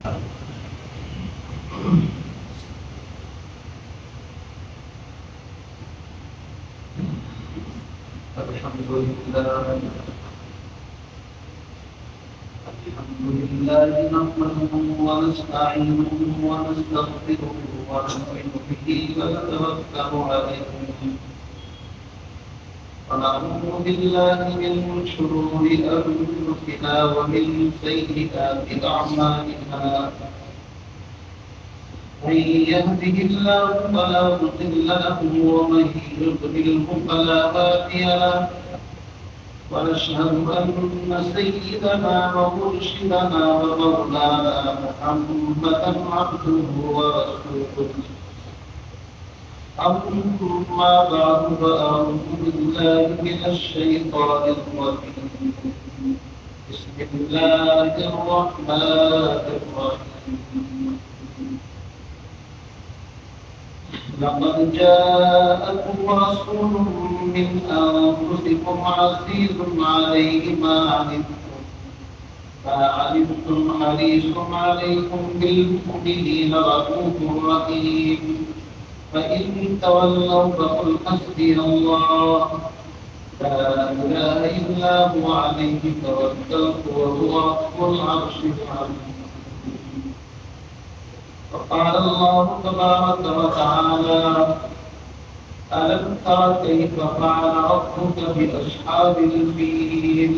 الحمد لله نحمده ونستعينه ونستغفره ونؤمن به ونتوكل عليه ونعوذ بالله من شرور أنفسنا ومن سيئات أعمالنا من يهده الله فلا مضل له ومن يضلله فلا هادي له ونشهد أن سيدنا ومرشدنا ومولانا محمدا عبده ورسوله أما بعد فأعوذ بالله من الشيطان الرجيم بسم الله الرحمن الرحيم لقد جاءكم رسول من أنفسكم عزيز عليه ما عنتم حريص عليكم بالمؤمنين رؤوف رحيم فإن تولوا فقل حسبي الله لا إله إلا هو عليه توكلت وهو رب العرش العظيم. وقال الله تبارك وتعالى ألم تر كيف فعل ربك بأصحاب الفيل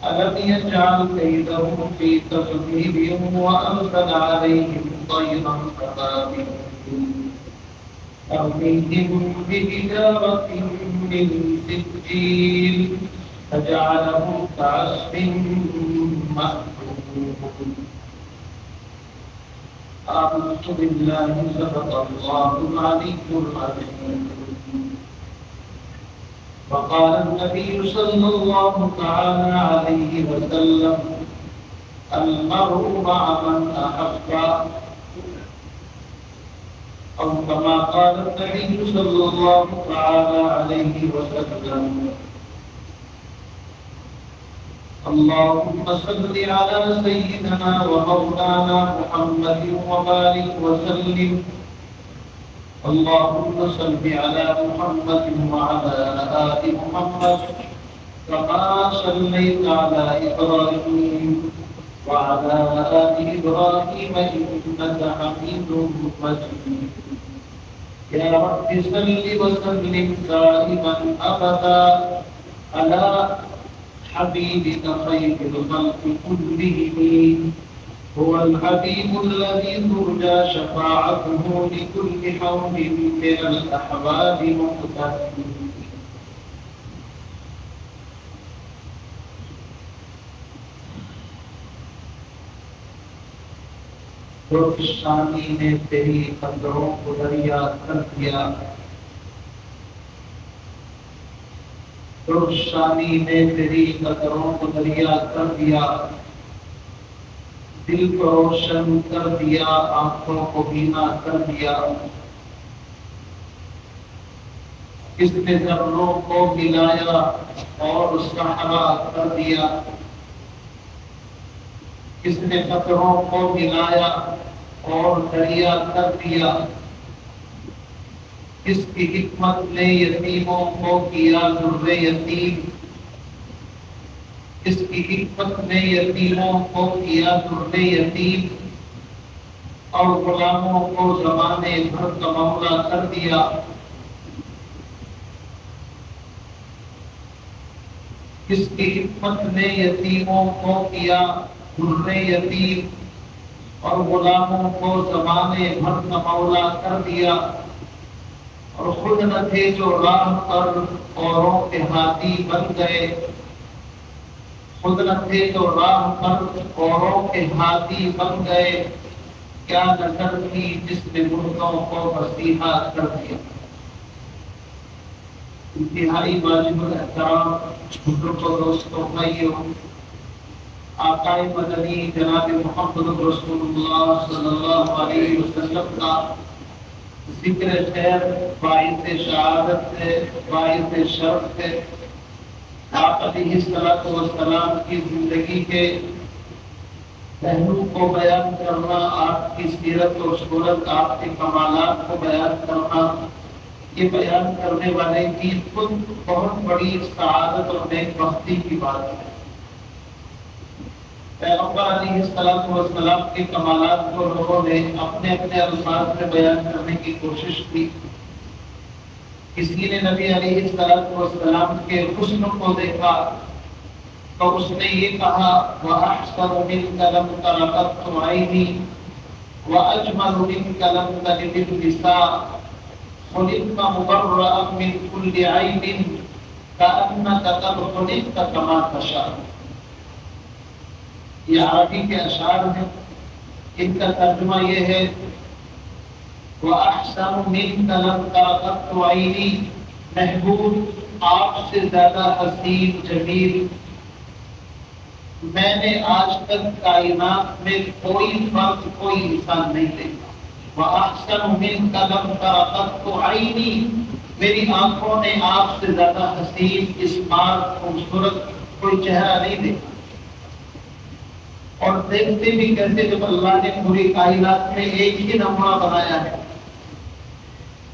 ألم يجعل كيدهم في تخذيب وأرسل عليهم طيرا أبابيل ترميهم بحجارة من سجيل فجعلهم كعصف مأكول. أعوذ بالله صدق الله العلي العظيم. وقال النبي صلى الله تعالى عليه وسلم المرء مع من أحب أو كما قال النبي صلى الله تعالى عليه وسلم اللهم صل على سيدنا ومولانا محمد وبارك وسلم. اللهم صل على محمد وعلى آل محمد كما صليت على إبراهيم وعلى آل إبراهيم إنك حميد مجيد. يا رب صل وسلم دائما أبدا على حبيبك خير الخلق كلهم هو الحبيب الذي ترجى شفاعته لكل حول من الأحباب مقتدم. روشانی نے تیری قدروں کو دریا کر دیا روشانی نے تیری قدروں کو دریا کر دیا دل کو روشن کر دیا آنکھوں کو بینا کر دیا. اس نے ذروں کو ملایا اور صحرا کر دیا. اس نے قطروں کو ملایا اور دریا کر دیا. اس کی حکمت نے یتیموں کو کیا ذر یتیم. اس کی حکمت نے یتیموں کو کیا ذر یتیم اور غلاموں کو زمانے بھر کا مولا کر دیا. اس کی حکمت نے یتیموں کو کیا ذر یتیم اور غلاموں کو زمانے بھر کا مولا کر دیا. اور خود نہ تھے جو راہ پر اوروں کے ہاتھی بن گئے. خود نہ تھے جو راہ پر اوروں کے ہاتھی بن گئے. کیا نظر تھی جس نے مردوں کو مسیحا کر دیا. انتہائی واجب الاحترام بزرگوں دوستوں بھائیوں آقا مدنی جناب محمد رسول اللہ صلی اللہ علیہ وسلم کا ذکر خیر باعث شہادت ہے باعث شرف ہے. آپ علیہ الصلوۃ والسلام کی زندگی کے پہلو کو بیان کرنا، آپ کی سیرت و صورت، آپ کے کمالات کو بیان کرنا، یہ بیان کرنے والے کی خود بہت بڑی سعادت اور نیک بختی کی بات ہے۔ پیغمبر علیہ السلام کے کمالات کو لوگوں نے اپنے اپنے الفاظ میں بیان کرنے کی کوشش کی۔ کسی نے نبی علیہ السلام کے حسن کو دیکھا تو اس نے یہ کہا وَأَحْسَنُ مِنْكَ لَمْ تَرَ قَطُّ عَيْنِي وَأَجْمَلُ مِنْكَ لَمْ تَلِدِ النِّسَاءُ خُلِقْتَ مُبَرَّأً مِنْ كُلِّ عَيْبٍ كَأَنَّكَ قَدْ خُلِقْتَ كَمَا تَشَاءُ۔ یہ عربی کے اشعار ہیں، ان کا ترجمہ یہ ہے وَأَحْسَنُ مِنْكَ لَمْ تَرَ قَطُّ عَيْنِي، محبوب آپ سے زیادہ حسین جمیل میں نے آج تک کائنات میں کوئی فرد کوئی انسان نہیں دیکھا۔ وَأَحْسَنُ مِنْكَ لَمْ تَرَ قَطُّ عَيْنِي، میری آنکھوں نے آپ سے زیادہ حسین اسمارت خوبصورت کوئی چہرہ نہیں دیکھا۔ اور دیکھتے بھی کیسے جب اللہ نے پوری کائنات میں ایک ہی نمونہ بنایا ہے۔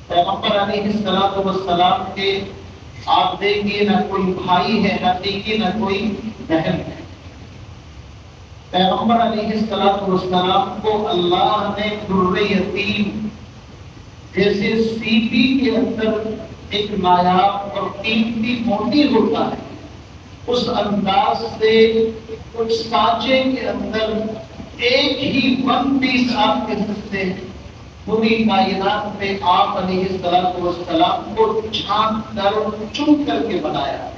پیغمبر علیہ السلام کے آپ دیکھیے نہ کوئی بھائی ہے حقیقی نہ کوئی بہن ہے۔ پیغمبر علیہ السلام کو اللہ نے در یتیم جیسے سیپی کے اندر ایک نایاب اور قیمتی موتی ہوتا ہے، اس انداز سے کچھ سانچے کے اندر ایک ہی ون پیس آپ کے سکتے ہیں۔ پوری کائنات میں آپ علیہ السلام کو چھانٹ کر چن کر کے بنایا ہے۔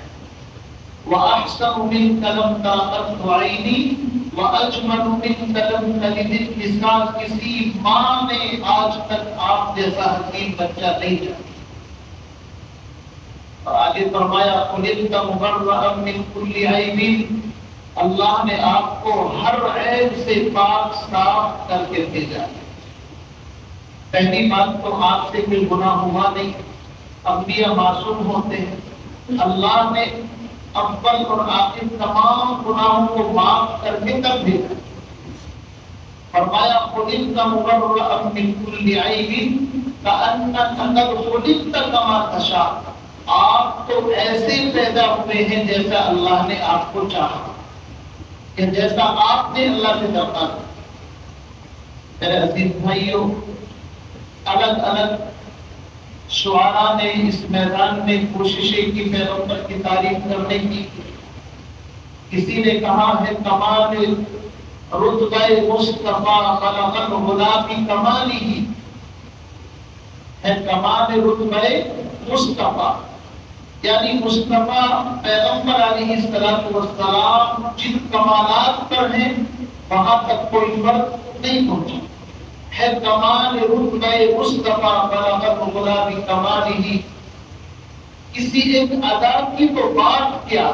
وَأَحْسَنُ مِنْكَ لَمْ تَرَ قَطُّ عَيْنِي وَأَجْمَلُ مِنْكَ لَمْ تَلِدِ النِّسَاءُ، کسی ماں نے آج تک آپ جیسا حسین بچہ نہیں جانا۔ اور آگے فرمایا خُلِقْتَ مُبَرَّأً مِنْ كُلِّ عَيْبٍ، اللہ نے آپ کو ہر عیب سے پاک صاف کر کے بھیجا۔ پہلی بات تو آپ سے کوئی گناہ ہوا نہیں، انبیاء معصوم ہوتے ہیں۔ اللہ نے اول اور آخر تمام گناہوں کو معاف کر کے تب بھیجا۔ فرمایا خُلِقْتَ مُبَرَّأً مِنْ كُلِّ عَيْبٍ كَأَنَّكَ قَدْ خُلِقْتَ كَمَا تَشَاءُ، آپ تو ایسے پیدا ہوئے ہیں جیسا اللہ نے آپ کو چاہا، کہ جیسا آپ نے اللہ سے چاہا۔ میرے عزیز بھائیوں، الگ الگ شعراء نے اس میدان میں کوششیں کی پیغمبر کی تعریف کرنے کی۔ کسی نے کہا ہے کمال رتبہ مصطفیٰ خلق الہدی فی کمالہ، ہے کمال رتبہ مصطفیٰ، یعنی مصطفیٰ پیغمبر علیہ السلام جن کمالات پر ہیں وہاں تک کوئی فرق نہیں پہنچا۔ ہے کمال رتبہ مصطفیٰ بلغ الہدی فی کمالہ، کسی ایک ادا کی تو بات کیا،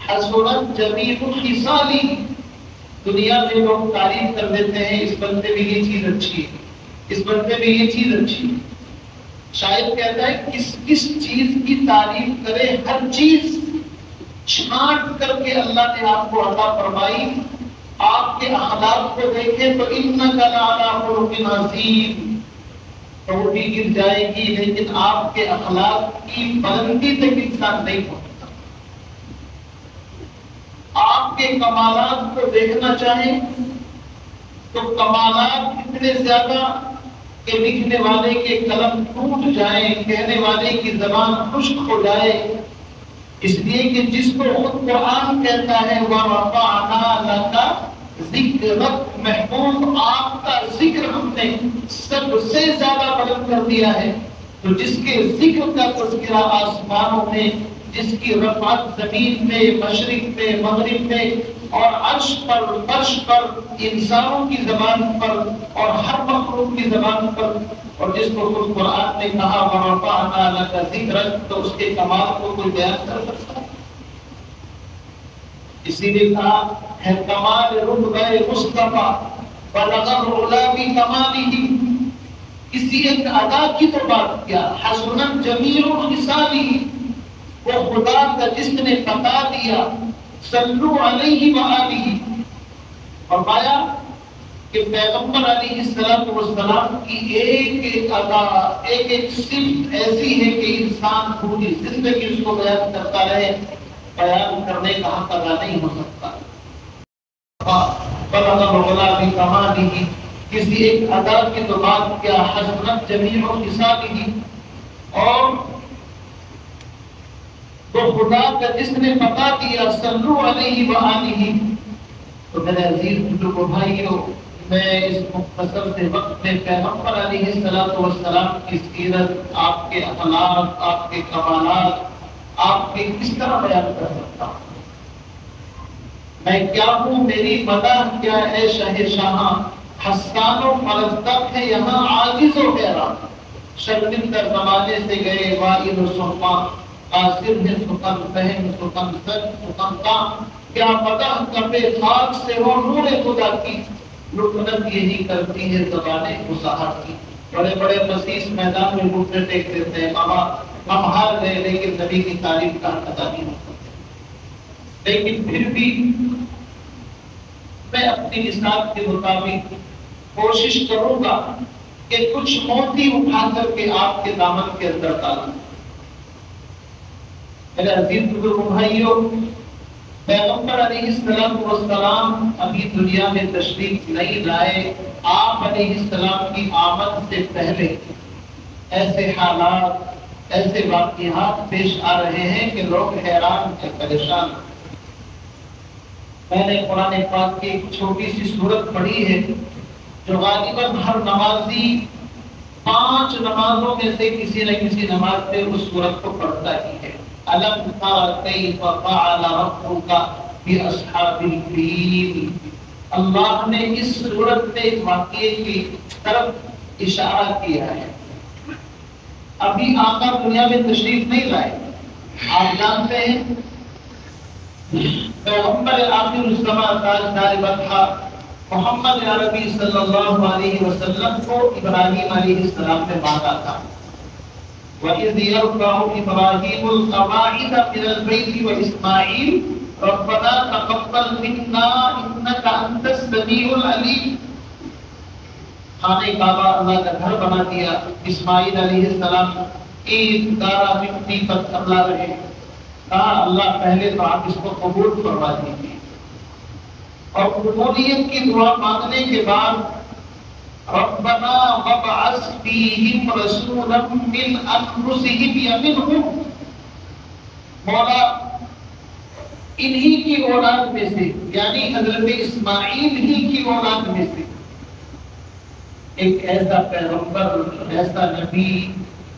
حسنت جمیع خصالہ، دنیا میں لوگ تعریف کر دیتے ہیں اس بندے میں یہ چیز اچھی ہے، اس بندے میں یہ چیز اچھی ہے۔ شاید کہتا ہے کس چیز کی تعریف کرے، ہر چیز چھانٹ کر کے اللہ نے آپ کو عطا فرمائی۔ آپ کے اخلاق کو دیکھیں تو انک لعلی خلق عظیم، تو وہ بھی گر جائے گی، لیکن آپ کے اخلاق کی بلندی تک انسان نہیں پہنچتا۔ آپ کے کمالات کو دیکھنا چاہیں تو کمالات اتنے زیادہ کہ لکھنے والے کے قلم ٹوٹ جائیں، کہنے والے کی زبان خشک ہو جائے، اس لیے کہ جس کو خود قرآن کہتا ہے وَرَفَعْنَا لَكَ ذِكْرَكَ، محبوب آپ کا ذکر ہم نے سب سے زیادہ بلند کر دیا ہے، تو جس کے ذکر کا تذکرہ آسمانوں میں، جس کی رفعت زمین میں، مشرق میں، مغرب میں، اور عرش پر، فرش پر، انسانوں کی زبان پر اور ہر مخلوق کی زبان پر، اور جس کو خود قرآن نے کہا وَرَفَعْنَا لَكَ ذِكْرَكَ، تو اس کے کمال کو کوئی بیان کر سکتا ہے؟ اسی لیے کہا ہے کمال رتبہ مصطفیٰ بلغ العلا فی کمالہ، کسی ایک ادا کی تو بات کیا، حسنت جمیع خصالہ، وہ خدا کا جس نے بتا دیا صلو علیہ وآلہ، فرمایا کہ پیغمبر علیہ السلام کی ایک ایک ادا، ایک ایک صفت ایسی ہے کہ انسان پوری زندگی اس کو بیان کرتا رہے، بیان کرنے کا حق ادا نہیں ہو سکتا۔ کسی ایک ادا کی تو بات کیا، حسنت جمیع خصالہ، اور تو خدا کا جس نے بتا دیا صلو علیہ وآلہ۔ تو میرے عزیز بزرگ و بھائیوں، میں اس مختصر سے وقت میں پیغمبر علیہ السلام کی سیرت، آپ کے اخلاق، آپ کے کمالات، آپ کے کس طرح بیان کر سکتا ہوں؟ میں کیا ہوں، میری مدح کیا ہے شہنشاہ، حسان و فرزدق ہے یہاں عاجز و حیران، شرمندہ زمانے سے گئے وائل و سرما، قاصر ہے سخن فہم سخن سچ سخن کام، کیا مدح کبے خاک سے ہو نور خدا کی، لکنت یہی کرتی ہے زبانیں فصاحت کی۔ بڑے بڑے مسیح میدان میں گھٹنے ٹیک دیتے ہیں، ہم ہار گئے لیکن نبی کی تعریف کا ادا نہیں ہو سکتے۔ لیکن پھر بھی میں اپنی نصاب کے مطابق کوشش کروں گا کہ کچھ موتی اٹھا کر کے آپ کے دامن کے اندر ڈالوں۔ میرے عزیز بزرگ بھائیوں، پیغمبر علیہ السلام ابھی دنیا میں تشریف نہیں لائے۔ آپ علیہ السلام کی آمد سے پہلے ایسے حالات، ایسے واقعات پیش آ رہے ہیں کہ لوگ حیران سے پریشان۔ میں نے قرآن پاک کی ایک چھوٹی سی سورت پڑھی ہے جو غالباً ہر نمازی 5 نمازوں میں سے کسی نہ کسی نماز میں اس سورت کو پڑھتا ہی ہے۔ أَلَمْ تَرَ كَيْفَ فَعَلَ رَبُّكَ بِأَصْحَابِ الْفِيلِ۔ اللہ نے اس سورت میں ایک واقعے کی طرف اشارہ کیا ہے۔ ابھی آقا دنیا میں تشریف نہیں لائے۔ آپ جانتے ہیں پیغمبر آخر الزمان تاجدار بطحہ محمد عربی صلی اللہ علیہ وسلم کو ابراہیم علیہ السلام نے مانگا تھا۔ وَإِذْ يَرْفَعُ إِبْرَاهِيمُ الْقَوَاعِدَ مِنَ الْبَيْتِ وَإِسْمَاعِيلُ رَبَّنَا تَقَبَّلْ مِنَّا إِنَّكَ أَنْتَ السَّمِيعُ الْعَلِيمُ۔ خانہ کعبہ اللہ کا گھر بنا دیا۔ اسماعیل علیہ السلام ایک دارہ مٹی پر تملا رہے، کہا اللہ پہلے تو آپ اس کو قبول فرما دیجیے، اور قبولیت کی دعا مانگنے کے بعد ربنا وابعث فیہم رسولا من انفسہم یا منہم، مولا انہی کی اولاد میں سے، یعنی حضرت اسماعیل ہی کی اولاد میں سے ایک ایسا پیغمبر، ایسا نبی،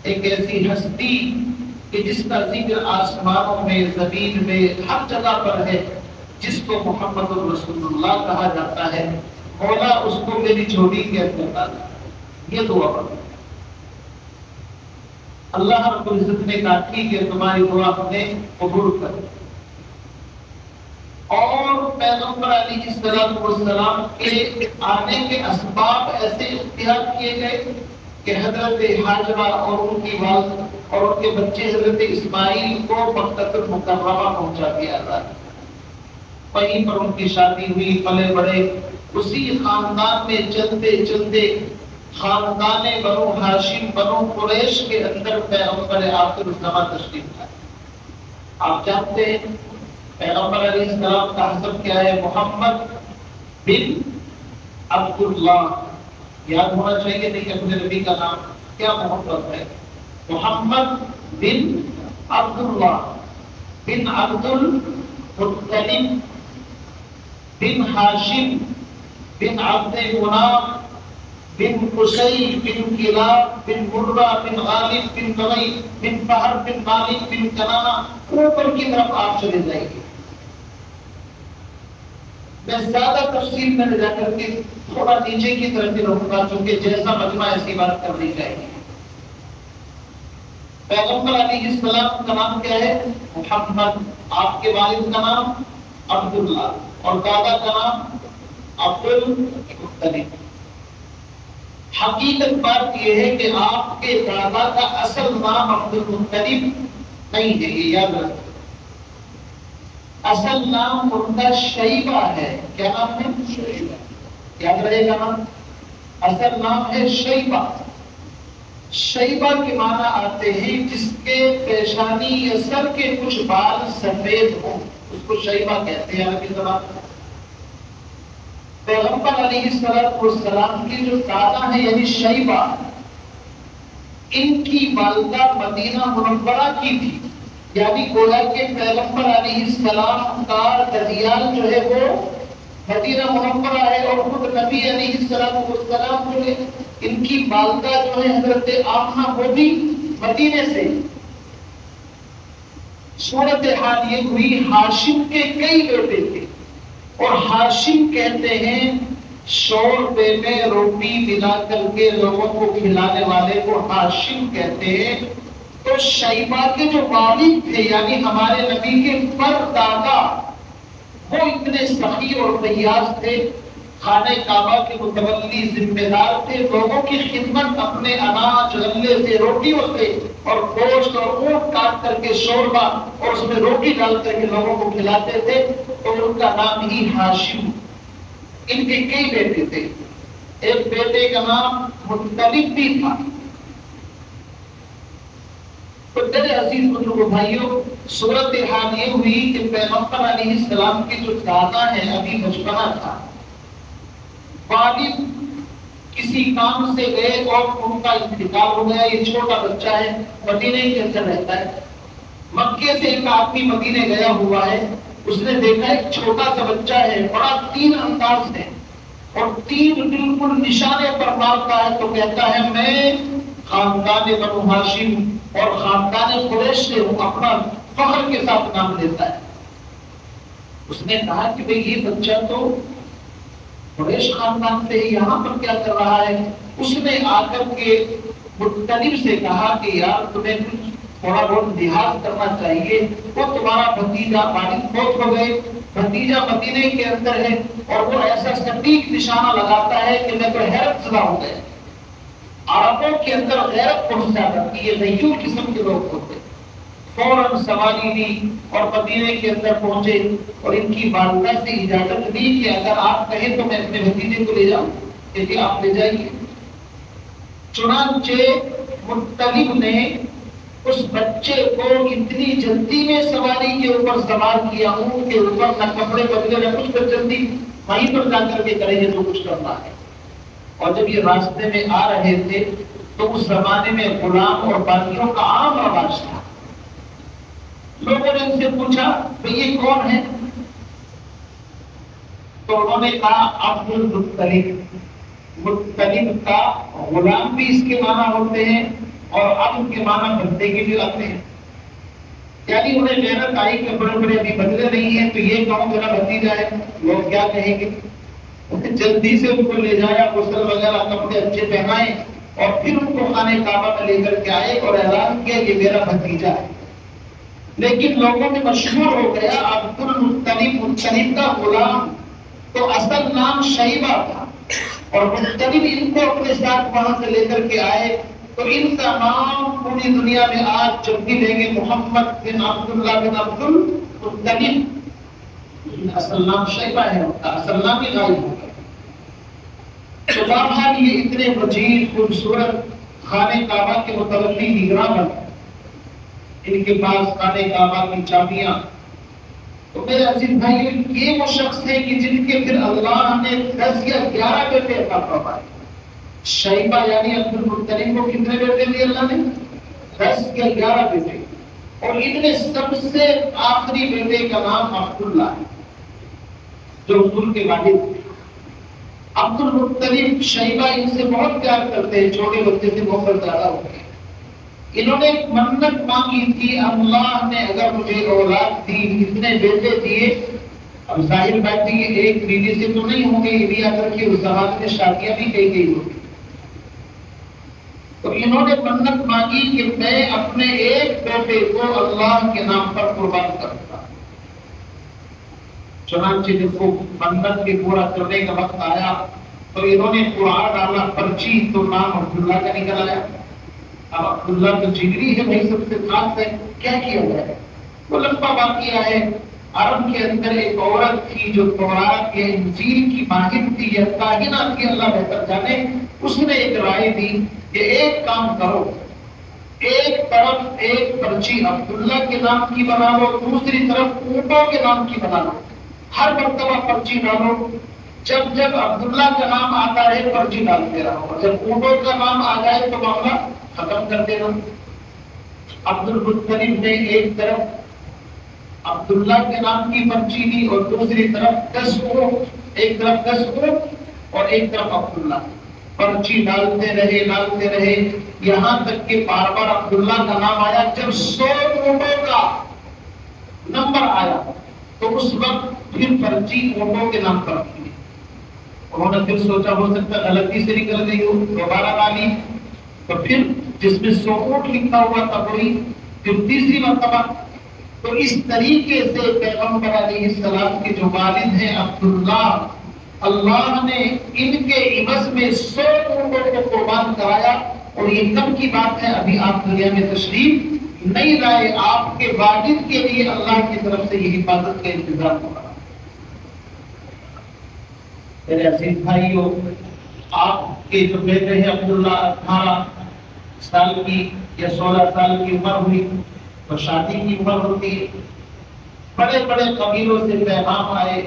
ایک ایسی ہستی کہ جس کا ذکر آسمانوں میں، زمین میں، ہر جگہ پر ہے، جس کو محمد رسول اللہ کہا جاتا ہے، مولا اس کو میری جھولی کے اندر ڈالا۔ یہ دعا پڑھو۔ اللہ رب العزت نے کہا ٹھیک ہے، تمہاری دعا ہم نے قبول کر۔ اور پیغمبر علیہ السلام کے آنے کے اسباب ایسے اختیار کیے گئے کہ حضرت حاجرہ اور ان کی والد اور ان کے بچے حضرت اسماعیل کو مکہ المکرمہ پہنچا دیا تھا۔ وہیں پر ان کی شادی ہوئی، پلے بڑے، اسی خاندان میں چلتے چلتے خاندان بنو ہاشم بنو قریش کے اندر پیغمبر آخر الزمان تشریف لائے۔ آپ جانتے ہیں پیغمبر علیہ السلام کا حسب کیا ہے؟ محمد بن عبداللہ۔ یاد ہونا چاہیے نہیں کہ اپنے نبی کا نام کیا محبت ہے۔ محمد بن عبداللہ بن عبد المطلب بن ہاشم بن عبد مناف بن قصی بن کلاب بن مرہ بن غالب بن بغی بن فہر بن مالک بن کنانہ۔ اوپر کی طرف آپ چلے جائیں گے۔ میں زیادہ تفصیل میں لے جا کر کے تھوڑا نیچے کی طرف بھی رہوں گا، چونکہ جیسا مجمع ایسی بات کرنی چاہیے۔ پیغمبر علیہ السلام کا نام کیا ہے؟ محمد۔ آپ کے والد کا نام عبداللہ اور دادا کا نام عبد المطلب۔ حقیقت بات یہ ہے کہ آپ کے دادا کا اصل نام عبد المطلب نہیں ہے، یہ یاد رکھیں۔ اصل نام ان کا شیبہ ہے. کیا نام ہے؟ شیبہ. یاد رہے گا نا، اصل نام ہے شیبہ. شیبہ کے معنی آتے ہیں جس کے پیشانی یا سر کے کچھ بال سفید ہوں، اس کو شیبہ کہتے ہیں عربی زبان میں. پیغمبر علیہ السلام کی جو دادا ہے یعنی شیبہ، ان کی والدہ مدینہ منورہ کی تھی. یعنی گویا کہ پیغمبر علیہ السلام کا ددیال جو ہے وہ مدینہ منورہ ہے، اور خود نبی علیہ السلام جو ہے ان کی والدہ جو ہے حضرت آمنہ وہ بھی مدینے سے. صورتحال یہ ہوئی، ہاشم کے کئی بیٹے تھے، اور ہاشم کہتے ہیں 100 روپے میں روٹی ملا کر کے لوگوں کو کھلانے والے کو ہاشم کہتے ہیں. تو شیبہ کے جو والد تھے یعنی ہمارے نبی کے پردادا، وہ اتنے سخی اور فیاض تھے، خانہ کعبہ کے متولی ذمہ دار تھے، لوگوں کی خدمت اپنے اناج غلے سے روٹیوں سے اور گوشت اور اونٹ کاٹ کر کے شوربہ اور اس میں روٹی ڈال کر کے لوگوں کو کھلاتے تھے. اور ان کا نام ہی ہاشم. ان کے کئی بیٹے تھے، ایک بیٹے کا نام مطلب بھی تھا. تو میرے عزیز بزرگوں بھائیوں، صورتحال یہ ہوئی کہ پیغمبر علیہ السلام کے جو دادا ہیں ابھی بچپنا تھا، والد کسی کام سے گئے اور ان کا انتقال ہو گیا. یہ چھوٹا بچہ ہے، مدینے کے اندر رہتا ہے. مکے سے ایک آدمی مدینے گیا ہوا ہے، اس نے دیکھا ایک چھوٹا سا بچہ ہے، بڑا تین انداز ہے اور تین بالکل نشانے پر مارتا ہے. تو کہتا ہے میں خاندان بنو ہاشم اور خاندان قریش سے ہوں، اپنا فخر کے ساتھ نام لیتا ہے. اس نے کہا کہ بھئی یہ بچہ تو قریش خاندان سے یہاں پر کیا کر رہا ہے. اس نے آ کر کے مطلب سے کہا کہ یار تمہیں کچھ تھوڑا بہت لحاظ کرنا چاہیے، وہ تمہارا بھتیجا والد فوت ہو گئے، بھتیجا مدینے کے اندر ہے اور وہ ایسا سٹیک نشانہ لگاتا ہے کہ میں تو حیرت زدہ ہو گئے. عربوں کے اندر غیرت پہنچ جاتا کہ یہ غیور قسم کے لوگ ہوتے. فوراً سواری لی اور مدینے کے اندر پہنچے اور ان کی والدہ سے اجازت لی کہ اگر آپ کہیں تو میں اپنے بھتیجے کو لے جاؤں. کہ آپ لے جائیے. چنانچہ مطلب نے اس بچے کو اتنی جلدی میں سواری کے اوپر سوار کیا ہوں کہ اوپر نہ کپڑے بدلے نہ کچھ پر جلدی وہیں پر جا کر کے کریں گے جو کچھ کرنا ہے. اور جب یہ راستے میں آ رہے تھے تو اس زمانے میں غلام اور باغیوں کا عام رواج تھا. لوگوں نے ان سے پوچھا کہ یہ کون ہے؟ تو انہوں نے کہا عبد المطلب. مطلب کا غلام بھی اس کے معنی ہوتے ہیں اور عبد کے معنی بندے کے بھی آتے ہیں. یعنی انہیں غیرت آئی کہ بڑے بڑے ابھی بدلے نہیں ہیں تو یہ کہوں میرا بھتیجا ہے، لوگ کیا کہیں گے. جلدی سے ان کو لے جایا، غسل وغیرہ کپڑے اچھے پہنائے اور پھر ان کو خانے کعبہ میں لے کر کے آئے اور اعلان کیا کہ میرا بھتیجا ہے. لیکن لوگوں میں مشہور ہو گیا عبد المطلب. مطلب کا غلام تو اصل نام شیبہ تھا اور مطلب ان کو اپنے ساتھ وہاں سے لے کر کے آئے تو ان کا نام پوری دنیا میں آج جب بھی لیں گے محمد بن عبداللہ بن عبد المطلب. اصل نام شیبہ ہے، ان کا اصل نام ہی غائب ہو گیا. تو بہرحال یہ اتنے وجیز خوبصورت خانے کعبہ کے متولی نگراں بن، ان کے پاس خانے کعبہ کی چابیاں. تو میرے عزیز بھائی یہ وہ شخص ہے کہ جن کے پھر اللہ نے 10 یا 11 بیٹے عطا فرمائے. شیبہ یعنی عبد المطلب کو کتنے بیٹے دیے اللہ نے؟ 10 یا 11 بیٹے. اور ان میں سب سے آخری بیٹے کا نام عبداللہ ہے جو حضور کے والد تھے. عبد المطلب شیبہ ان سے بہت پیار کرتے ہیں، چھوٹے بچے سے محبت زیادہ ہوتی ہے. انہوں نے ایک منت مانگی تھی، اللہ نے اگر مجھے اولاد دی، اتنے بیٹے دیے. اب ظاہر بات ہے کہ ایک بیوی سے تو نہیں ہوں گے، یہ بھی اگر کہ اس زمانے میں شادیاں بھی کئی گئی ہوگی. تو انہوں نے منت مانگی کہ میں اپنے ایک بیٹے کو اللہ کے نام پر قربان کروں گا. چنانچہ جب وہ منت کے پورا کرنے کا وقت آیا تو انہوں نے قرآن ڈالا پرچی تو نام عبداللہ کا نکل آیا. اب عبداللہ تو جگری ہے بھائی، سب سے خاص ہے، کیا کیا جائے؟ وہ لمبا واقعہ ہے. عرب کے اندر ایک عورت تھی جو تورات یا انجیل کی ماہر تھی یا کاہنہ تھی، اللہ بہتر جانے، اس نے ایک رائے دی کہ ایک کام کرو، ایک طرف ایک پرچی عبداللہ کے نام کی بنا لو، دوسری طرف اونٹوں کے نام کی بنا لو، ہر مرتبہ پرچی ڈالو، جب جب عبداللہ کا نام آتا ہے پرچی ڈالتے رہو، جب اونٹوں کا نام آ جائے تو معاملہ ختم کر دینا۔ عبد المطلب نے ایک طرف عبداللہ کے نام کی پرچی دی اور دوسری طرف 10 اونٹ، ایک طرف 10 اونٹ اور ایک طرف عبداللہ، پرچی ڈالتے رہے یہاں تک کہ بار بار عبداللہ کا نام آیا۔ جب 100 اونٹوں کا نمبر آیا تو اس وقت پھر پرچی اونٹوں کے نام پر رکھی۔ انہوں نے پھر سوچا ہو سکتا غلطی سے نکل گئی ہو، دوبارہ ڈالی تو پھر جس میں 100 اونٹ لکھا ہوا تھا وہی، پھر تیسری مرتبہ۔ تو اس طریقے سے پیغمبر علیہ السلام کے جو والد ہیں عبداللہ، اللہ نے ان کے عوض میں 100 اونٹوں کو قربان کرایا۔ اور یہ کم کی بات ہے، ابھی آپ دنیا میں تشریف نہیں لائے، آپ کے والد کے لیے اللہ کی طرف سے یہ حفاظت کا انتظام ہو رہا۔ میرے عزیز بھائیو، آپ کے جو بیٹے ہیں عبداللہ 18 سال کی یا 16 سال کی عمر ہوئی تو شادی کی عمر ہوتی ہے، بڑے بڑے قبیلوں سے پیغام آئے،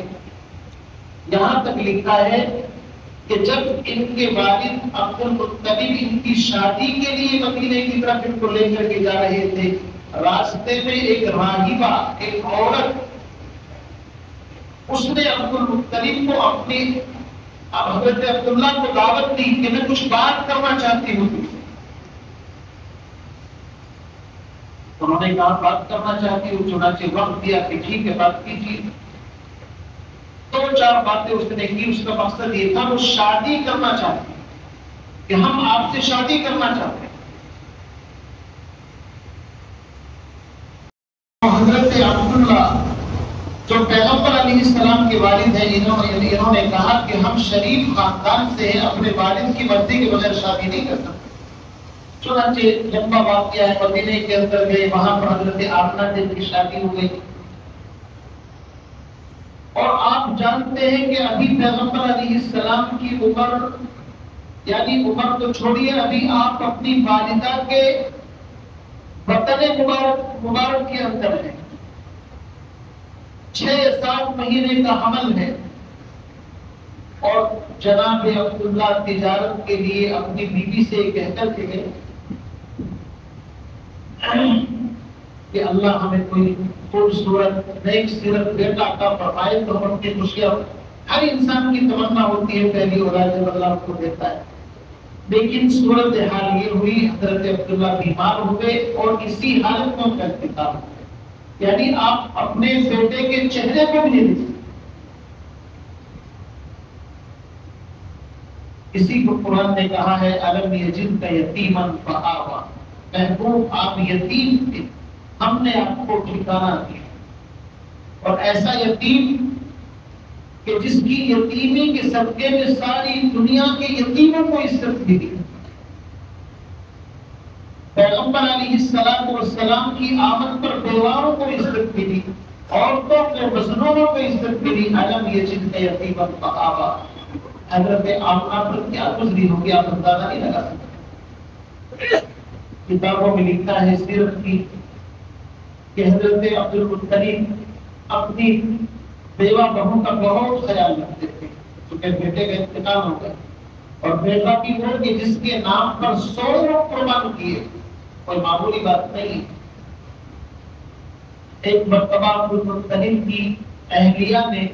یہاں تک لکھا ہے کہ جب ان کے والد عبد المطلب ان کی شادی کے لیے مدینے کی طرف ان کو لے کر کے جا رہے تھے، راستے میں ایک راہبہ، ایک عورت، اس نے عبد المطلب کو اپنی حضرت عبداللہ کو دعوت دی کہ میں کچھ بات کرنا چاہتی ہوں۔ انہوں نے کہا بات کرنا چاہتی ہوں، چنانچہ وقت دیا کہ ٹھیک ہے بات کیجیے۔ 2-4 باتیں اس نے کی، اس کا مقصد یہ تھا وہ شادی کرنا چاہتی کہ ہم آپ سے شادی کرنا چاہتے ہیں۔ حضرت عبداللہ جو پیغمبر علیہ السلام کے والد ہیں، انہوں نے کہا کہ ہم شریف خاندان سے ہیں، اپنے والد کی مرضی کے بغیر شادی نہیں کر سکتے۔ چنانچہ لمبا واقعہ ہے، مدینے کے اندر گئے، وہاں پر حضرت آمنہ جن کی شادی ہو گئی۔ اور آپ جانتے ہیں کہ ابھی پیغمبر علیہ السلام کی عمر، یعنی عمر تو چھوڑیے، ابھی آپ اپنی والدہ کے بطن مبارک کے اندر ہیں، 6-7 مہینے کا حمل ہے، اور جناب عبداللہ تجارت کے لیے اپنی بیوی سے کہہ کر کے گئے کہ اللہ ہمیں کوئی خوبصورت نیک سیرت بیٹا عطا فرمائے تو ہم اپنی خوشیاں، ہر انسان کی تمنا ہوتی ہے پہلی اولاد جب اللہ کو دیتا ہے۔ لیکن صورت حال یہ ہوئی، حضرت عبداللہ بیمار ہوئے اور اسی حالت میں ان کا انتقال ہو گیا، یعنی آپ اپنے بیٹے کے چہرے کو بھی نہیں دیکھ سکتے۔ اسی کو قرآن نے کہا ہے الم یجدک یتیما فآویٰ، محبوب آپ یتیم تھے، ہم نے آپ کو ٹھکانہ دیا، اور ایسا یتیم کہ جس کی یتیمی کے صدقے میں ساری دنیا کے یتیموں کو عزت ملی۔ پیغمبر علیہ السلام کی آمد پر بیواؤں کو عزت ملی، عورتوں کو، مظلوموں کو عزت ملی۔ الم یجدک یتیما فآویٰ، حضرت آمنہ پر کیا گزری ہوگی آپ اندازہ نہیں لگا سکتے۔ کتابوں میں لکھا ہے سیرت کی کہ حضرت عبد المطلب اپنی بیوہ بہو کا بہت خیال رکھتے تھے، کیونکہ بیٹے کا انتقال ہو گیا، اور بیٹا بھی وہ کہ جس کے نام پر 100 لوگ قربان کیے، کوئی معمولی بات نہیں۔ ایک مرتبہ عبد المطلب کی اہلیہ نے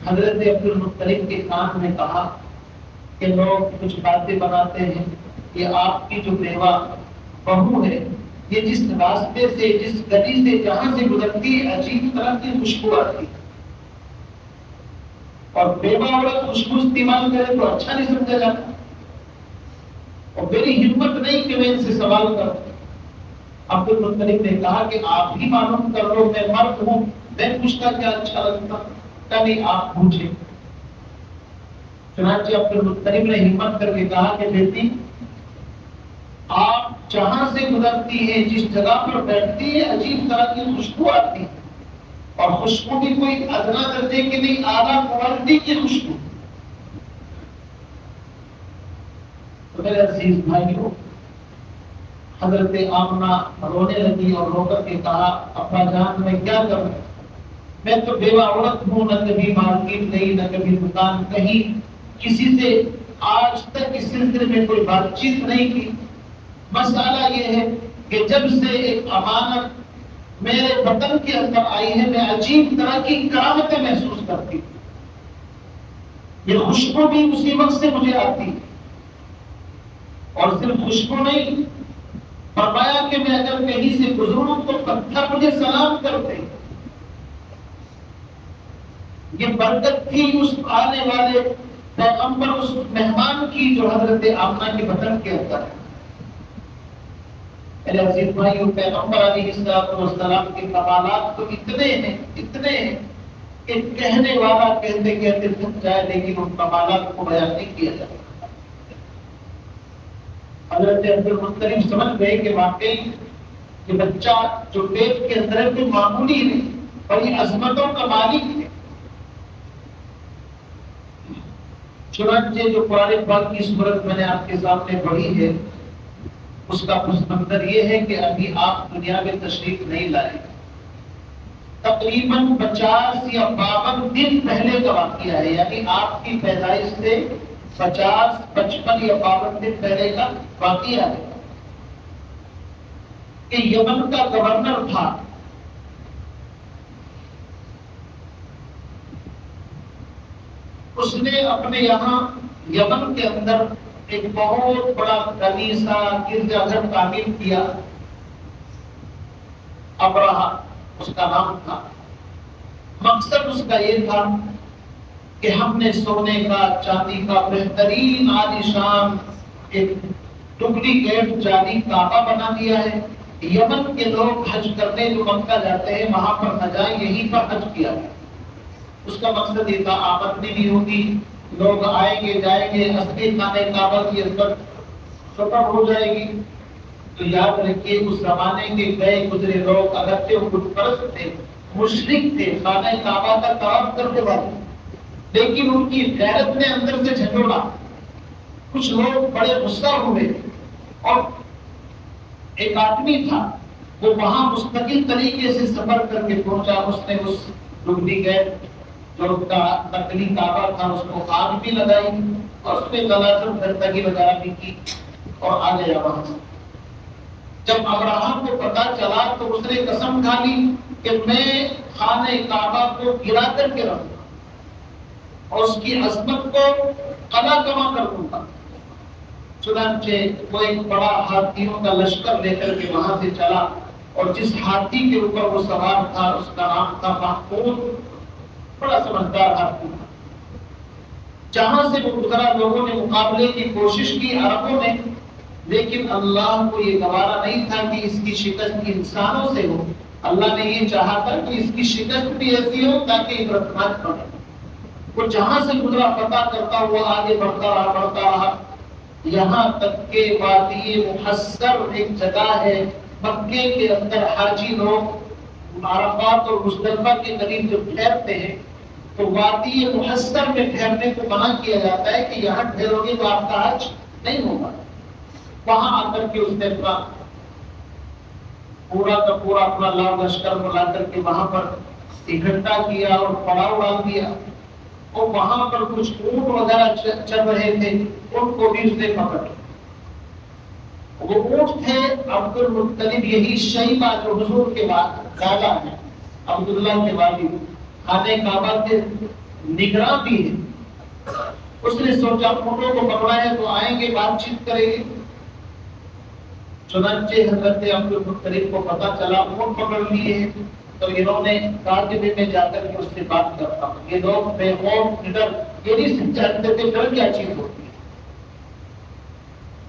حضرت عبد المطلب کے کان میں کہا کہ لوگ کچھ باتیں بناتے ہیں کہ آپ کی جو بیوہ بہو ہے یہ جس راستے سے، جس گلی سے، جہاں سے گزرتی ہے عجیب طرح کی خوشبو آتی ہے، اور بیوہ عورت خوشبو استعمال کرے تو اچھا نہیں سمجھا جاتا، اور میری ہمت نہیں کہ میں ان سے سوال کروں۔ عبد المطلب نے کہا کہ آپ ہی معلوم کر لو، میں مرد ہوں، میں پوچھتا کیا اچھا لگتا، کبھی آپ پوچھیں۔ چنانچہ عبد المطلب نے ہمت کر کے کہا کہ بیٹی آپ جہاں سے گزرتی ہیں، جس جگہ پر بیٹھتی ہے عجیب طرح کی خوشبو آتی ہے، اور خوشبو بھی کوئی ادنا درجے کی نہیں، اعلیٰ کوالٹی کی خوشبو۔ تو میرے عزیز بھائیوں، حضرت آمنہ رونے لگی اور رو کر کے کہا ابا جان میں کیا کروں، میں تو بیوہ عورت ہوں، نہ کبھی مارکیٹ گئی نہ کبھی دکان، کہیں کسی سے آج تک اس سلسلے میں کوئی بات چیت نہیں کی۔ مسئلہ یہ ہے کہ جب سے ایک امانت میرے وطن کے اندر آئی ہے میں عجیب طرح کی کرامتیں محسوس کرتی ہوں، یہ خوشبو بھی اسی وقت سے مجھے آتی ہے، اور صرف خوشبو نہیں، فرمایا کہ میں اگر کہیں سے گزروں تو پتھر مجھے سلام کرتے۔ یہ برکت تھی اس آنے والے پیغمبر، اس مہمان کی جو حضرت آمنہ کے وطن کے اندر ہے۔ میرے عزیز بھائیوں، پیغمبر علیہ السلام کے کمالات تو اتنے ہیں کہ کہنے والا کہتے کہتے تھک جائے، لیکن ان کمالات کو بیان نہیں کیا جاتا۔ حضرت عبد المطلب سمجھ گئے کہ واقعی یہ بچہ جو پیٹ کے اندر ہے کوئی معمولی نہیں، بڑی عظمتوں کا مالک ہے۔ چنانچہ جو قرآن پاک کی سورت میں نے آپ کے سامنے پڑھی ہے، اس کا منظر یہ ہے کہ ابھی آپ دنیا میں تشریف نہیں لائے، تقریباً 50 یا 52 دن پہلے کا واقعہ ہے، یعنی آپ کی پیدائش سے 50، 55 یا 52 دن پہلے کا واقعہ ہے کہ یمن کا گورنر تھا، اس نے اپنے یہاں یمن کے اندر ایک بہت بڑا کنیسہ گرجا گھر تعمیر کیا۔ ابرہہ اس کا نام تھا۔ مقصد اس کا یہ تھا کہ ہم نے سونے کا چاندی کا بہترین عالیشان ایک ڈپلیکیٹ جعلی کعبہ بنا دیا ہے، یمن کے لوگ حج کرنے جو مکہ جاتے ہیں وہاں پر نہ جائیں، یہیں پر حج کیا ہے۔ اس کا مقصد یہ تھا آمدنی بھی ہوگی، لوگ آئیں گے جائیں گے، اصلی خانہ کعبہ کی عظمت ختم ہو جائے گی۔ تو یاد رکھیے اس زمانے کے گئے گزرے لوگ اگرچہ وہ بت پرست تھے، مشرک تھے، خانہ کعبہ کا طواف کرنے والے، لیکن ان کی غیرت نے اندر سے جھنجھوڑا۔ کچھ لوگ بڑے غصہ ہوئے، اور ایک آدمی تھا وہ وہاں مستقل طریقے سے سفر کر کے پہنچا، اس نے اس ڈپلیکیٹ جو نقلی کعبہ تھا اس کو آگ بھی لگائی اور اس میں تلازم گندگی وغیرہ بھی کی اور آ گیا وہاں سے۔ جب ابراہم کو پتا چلا تو اس نے قسم کھا لی کہ میں خانہ کعبہ کو گرا کر کے رکھوں گا اور اس کی عظمت کو قلع کما کر دوں گا۔ چنانچہ وہ ایک بڑا ہاتھیوں کا لشکر لے کر کے وہاں سے چلا، اور جس ہاتھی کے اوپر وہ سوار تھا اس کا نام تھا محمود، بڑا سمجھدار ہاتھی تھا۔ جہاں سے وہ گزرا لوگوں نے مقابلے کی کوشش کی عربوں نے، لیکن اللہ کو یہ گوارا نہیں تھا کہ اس کی شکست انسانوں سے ہو۔ اللہ نے یہ چاہا تھا کہ اس کی شکست بھی ایسی ہو تاکہ عبرتناک بنے۔ وہ جہاں سے گزرا فتح کرتا ہوا آگے بڑھتا رہا، یہاں تک کہ وادی محصر ایک جگہ ہے مکے کے اندر، حاجی لوگ عرفات اور مزدلفہ کے قریب جب ٹھہرتے ہیں تو وادی محصر میں ٹھہرنے کو منع کیا جاتا ہے کہ یہاں ٹھہرو گے تو آپ کا حج نہیں ہوگا۔ وہاں آ کر کے اس نے اپنا پورا کا پورا اپنا لاؤ لشکر بلا کر کے وہاں پر اکٹھا کیا اور پڑاؤ ڈال دیا، اور وہاں پر کچھ اونٹ وغیرہ چل رہے تھے، ان کو بھی اس نے پکڑ۔ وہ اونٹ تھے عبد المطلب، یہی شیبہ جو حضور کے بعد دادا ہے، عبداللہ کے والد، خانہ کعبہ کے نگراں بھی ہیں۔ اس نے سوچا اونٹوں کو پکڑا ہے تو آئیں گے، بات چیت کریں گے۔ چنانچہ حضرت عبد المطلب کو پتا چلا اونٹ پکڑ لیے ہیں، تو انہوں نے کاتبے میں جا کر کے اس سے بات کرتا ہوں۔ یہ لوگ بے خوف نڈر یہ نہیں جانتے تھے ڈر کیا چیز ہوتی ہے۔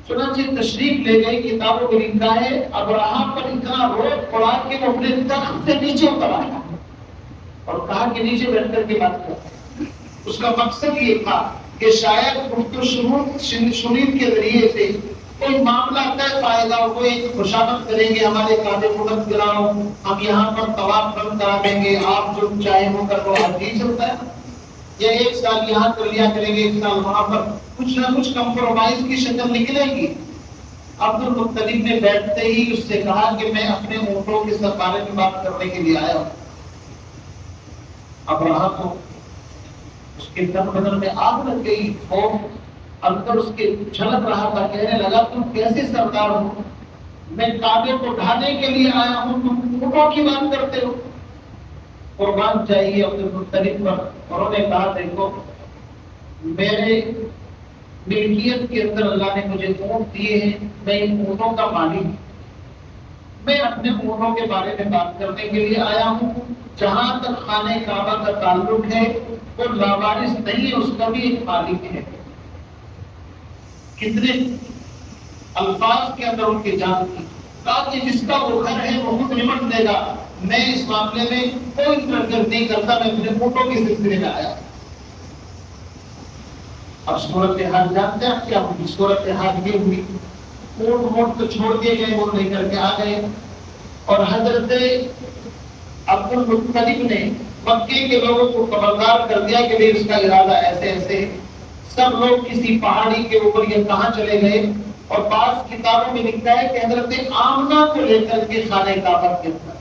چنانچہ تشریف لے گئے، کتابوں میں لکھا ہے ابراہم پر اتنا روب پڑا کہ وہ اپنے تخت سے نیچے اتر آیا اور کہا کہ نیچے بیٹھ کر کے بات کرتے۔ اس کا مقصد یہ تھا کہ شاید گفت و شنید کے ذریعے سے کوئی معاملہ طے پائے گا، کوئی خوشامد کریں گے ہمارے کعبے کو مت گراؤ، ہم یہاں پر طواف بند کرا دیں گے، آپ جو چاہے وہ کرو، آج نہیں چلتا ہے۔ یا ایک سال یہاں کر لیا کریں گے، ایک سال وہاں پر، کچھ نہ کچھ کمپرومائز کی شکل نکلے گی۔ عبد المطلب نے بیٹھتے ہی اس سے کہا کہ میں اپنے اونٹوں کے بارے میں بات کرنے کے لیے آیا ہوں۔ اب رہا تو اس کے تن بدن میں آگ لگ گئی، خوف اندر اس کے چھلک رہا تھا، کہنے لگا تم کیسے سردار ہو؟ میں کعبے کو ڈھانے کے لیے آیا ہوں، تم اونٹوں کی بات کرتے ہو؟ قربان چاہیے عبد المطلب پر۔ انہوں نے کہا دیکھو میرے ملکیت کے اندر اللہ نے مجھے اونٹ دیے ہیں، میں ان اونٹوں کا مالک ہوں، میں اپنے اونٹوں کے بارے میں بات کرنے کے لیے آیا ہوں۔ جہاں تک خانہ کعبہ کا تعلق ہے وہ لاوارث نہیں ہے، اس کا بھی ایک مالک ہے۔ کتنے الفاظ کے اندر ان کی جان تھی، کہا کہ جس کا وہ گھر ہے وہ خود نمٹ دے گا، میں اس معاملے میں کوئی انٹرفیئر نہیں کرتا، میں اپنے اونٹوں کے سلسلے میں آیا۔ اب صورتحال جانتے ہیں کیا ہوئی؟ صورتحال یہ ہوئی، اونٹ تو چھوڑ دیے گئے، وہ لے کر کے آ گئے، اور حضرت عبد المطلب نے مکے کے لوگوں کو خبردار کر دیا کہ اس کا ارادہ ایسے ایسے۔ سب لوگ کسی پہاڑی کے اوپر یہ کہاں چلے گئے، اور بعض کتابوں میں لکھا ہے کہ حضرت آمنہ کو لے کر کے خانہ کعبہ کے اندر،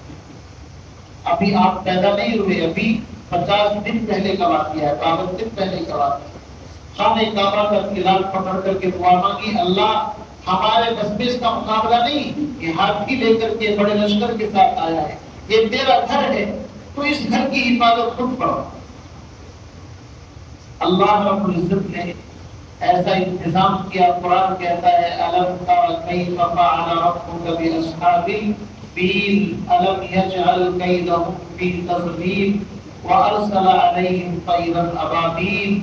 ابھی آپ پیدا نہیں ہوئے، ابھی 50 دن پہلے کا واقعہ ہے، 52 دن پہلے کا واقعہ ہے۔ خانہ کعبہ کا قلال پکڑ کر کے دعا مانگی، اللہ ہمارے بس میں اس کا مقابلہ نہیں، یہ ہاتھی لے کر کے بڑے لشکر کے ساتھ آیا ہے، یہ تیرا گھر ہے، تو اس گھر کی حفاظت خود کرو۔ اللہ رب العزت نے ایسا انتظام کیا، قرآن کہتا ہے الم تر کیف فعل ربک باصحاب الفیل الم یجعل کیدہم فی تضلیل وارسل علیہم طیرا ابابیل۔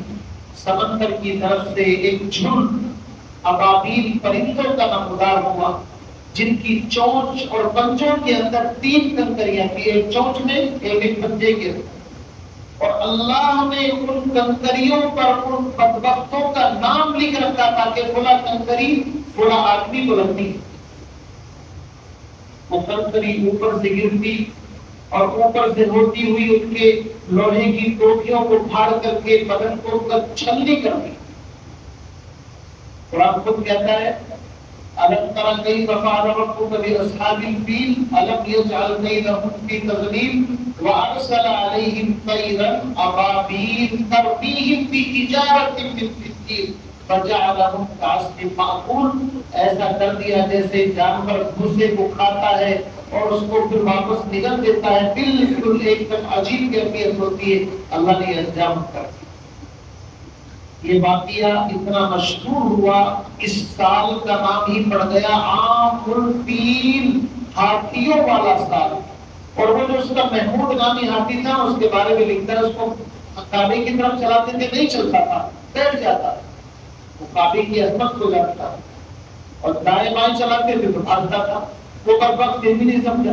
سمندر کی طرف سے ایک جھنڈ ابابیل پرندوں کا نمودار ہوا، جن کی چونچ اور پنجوں کے اندر 3 کنکریاں تھی، ایک چونچ میں ایک پنجے کے اندر، اور اللہ نے ان کنکریوں پر ان بدبختوں کا نام لکھ رکھا تھا کہ فلاں کنکری فلاں آدمی کو لگتی۔ وہ کنکری اوپر سے گرتی اور اوپر سے ہوتی ہوئی ان کے لوہے کی ٹوٹیوں کو پھاڑ کر کے بدن کو چھلنی کرتی۔ قرآن خود کہتا ہے الم تر کیف فعل ربک باصحاب الفیل الم یجعل کیدہم فی تضلیل وارسل علیہم طیرا ابابیل ترمیہم بحجارۃ من سجیل فجعلہم کعصف مأکول۔ ایسا کر دیا جیسے جانور بھوسے کو کھاتا ہے اور اس کو پھر واپس نگل دیتا ہے، بالکل ایک دم عجیب کیفیت ہوتی ہے۔ اللہ نے انجام کر دیا۔ یہ واقعہ اتنا مشہور ہوا، اس سال کا نام ہی پڑ گیا عام الفیل، ہاتھیوں والا سال۔ اور وہ جو اس کا محمود نامی ہاتھی تھا، اس کے بارے میں لکھتا ہے اس کو کعبے کی طرف چلاتے تھے، نہیں چلتا تھا، بیٹھ جاتا، وہ کعبے کی عظمت ہو جاتا تھا، اور دائیں بائیں چلاتے تھے تو بھاگتا تھا۔ وہ بربخت پھر بھی نہیں سمجھا۔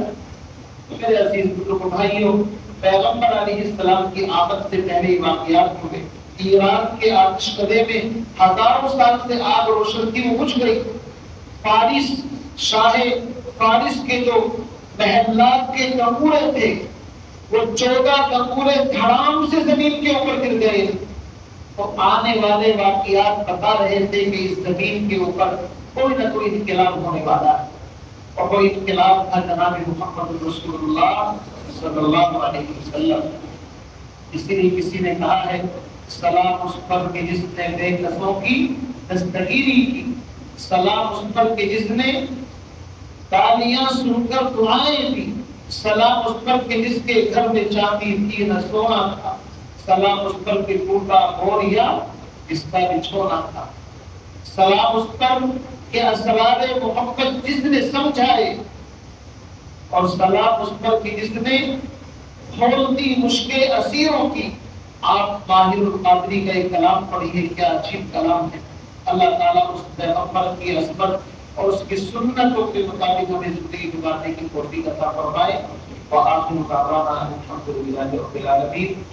میرے عزیز بزرگوں بھائیوں، پیغمبر علیہ السلام کی آمد سے پہلے واقعات ہوئے۔ ایران کے آتش کدے میں ہزاروں سال سے آگ روشن تھی، وہ بجھ گئی۔ فارس، شاہ فارس کے جو محلات کے کنکورے تھے، وہ 14 کنکورے دھڑام سے زمین کے اوپر گر گئے۔ تو آنے والے واقعات بتا رہے تھے کہ اس زمین کے اوپر کوئی نہ کوئی انقلاب ہونے والا ہے، اور کوئی انقلاب تھا جناب محمد رسول اللہ صلی اللہ علیہ وسلم۔ اسی لیے کسی نے کہا ہے سلام اس پر کہ جس نے بے کسوں کی دستگیری کی، سلام اس پر کہ جس نے تالیاں سن کر دعائیں دی، سلام اس پر کہ جس کے گھر میں چاندی تھی نہ سونا تھا، سلام اس پر کہ ٹوٹا بوریا جس کا بچھونا تھا، سلام اس پر کہ اسرار محبت جس نے سمجھائے، اور سلام اس پر کہ جس نے کھولتی مشکیں اسیروں کی۔ آپ ماہر القادری کا ایک کلام پڑھیے، کیا عجیب کلام ہے۔ اللہ تعالیٰ اس پیغمبر کی عظمت اور اس کی سنتوں کے مطابق ہمیں زندگی گزارنے کی توفیق عطا فرمائے۔ وآخر دعوانا الحمد للہ رب العالمین۔